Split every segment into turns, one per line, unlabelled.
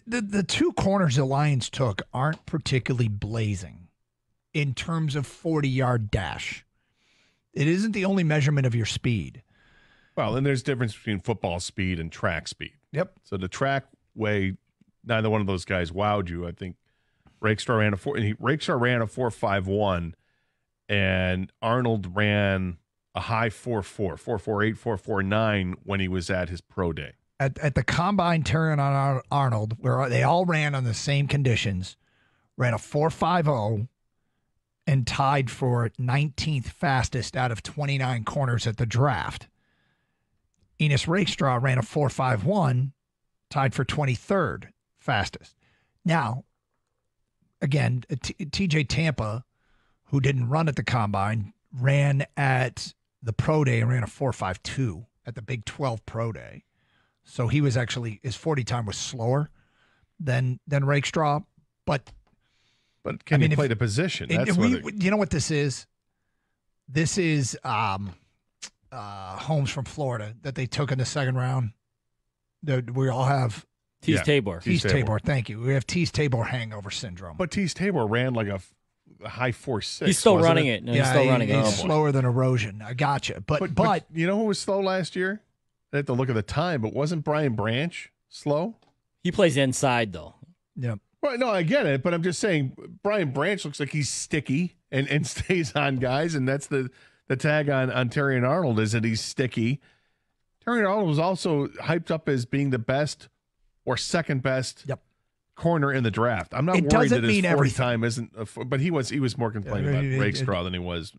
The two corners the Lions took aren't particularly blazing in terms of 40-yard dash. It isn't the only measurement of your speed.
Well, and there's difference between football speed and track speed.
Yep.
So the track way, neither one of those guys wowed you. I think Rakestraw ran a 4.51, and Arnold ran a high 4.4, 4.48, 4.49 when he was at his pro day.
At the combine, Terry and Arnold, where they all ran on the same conditions, ran a 4.50 and tied for 19th fastest out of 29 corners at the draft. Enos Rakestraw ran a 4.51, tied for 23rd fastest. Now, again, TJ Tampa, who didn't run at the combine, ran at the pro day and ran a 4.52 at the Big 12 pro day. So he was actually, his 40 time was slower than Rakestraw, but
can he play the position? That's
you know what this is? This is Holmes from Florida that they took in the second round. We all have
Tease Tabor.
Tease Tabor, thank you. We have Tease Tabor hangover syndrome.
But Tease Tabor ran like a high 4.6.
He's still running it. No, he's still running it.
He's slower than erosion. I gotcha. But
you know who was slow last year? I have to look at the time, but wasn't Brian Branch slow?
He plays inside, though.
Yeah.
Well, no, I get it, but I'm just saying Brian Branch looks like he's sticky and stays on guys, and that's the tag on Terry and Arnold is that he's sticky. Terry and Arnold was also hyped up as being the best or second best corner in the draft. I'm not worried that his 40 time isn't, but he was more complaining about Rakestraw than he was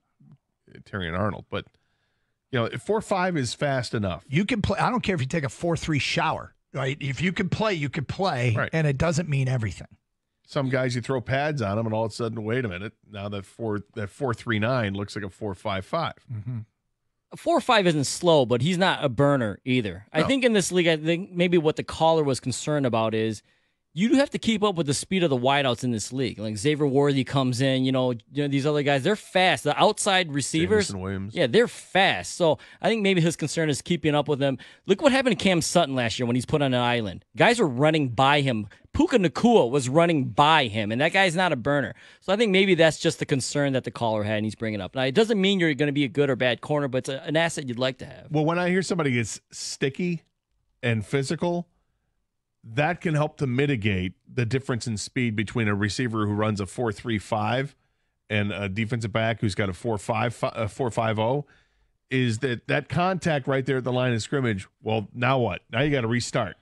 Terry and Arnold, but. 4.5 is fast enough.
You can play. I don't care if you take a 4.3 shower, right? If you can play, you can play, right. And it doesn't mean everything.
Some guys, you throw pads on them, and all of a sudden, wait a minute, now that 4.39 looks like a 4.55.
Mm-hmm. A 4.5 isn't slow, but he's not a burner either. No. I think in this league, I think maybe what the caller was concerned about is you do have to keep up with the speed of the wideouts in this league. Like Xavier Worthy comes in, these other guys, they're fast. The outside receivers, they're fast. So I think maybe his concern is keeping up with them. Look what happened to Cam Sutton last year when he's put on an island. Guys were running by him. Puka Nacua was running by him, and that guy's not a burner. So I think maybe that's just the concern that the caller had, and he's bringing up. Now, it doesn't mean you're going to be a good or bad corner, but it's an asset you'd like to have.
Well, when I hear somebody gets sticky and physical, that can help to mitigate the difference in speed between a receiver who runs a 4.35 and a defensive back who's got a 4.50, is that contact right there at the line of scrimmage. Well, now what? Now you got to restart.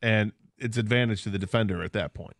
And it's advantage to the defender at that point.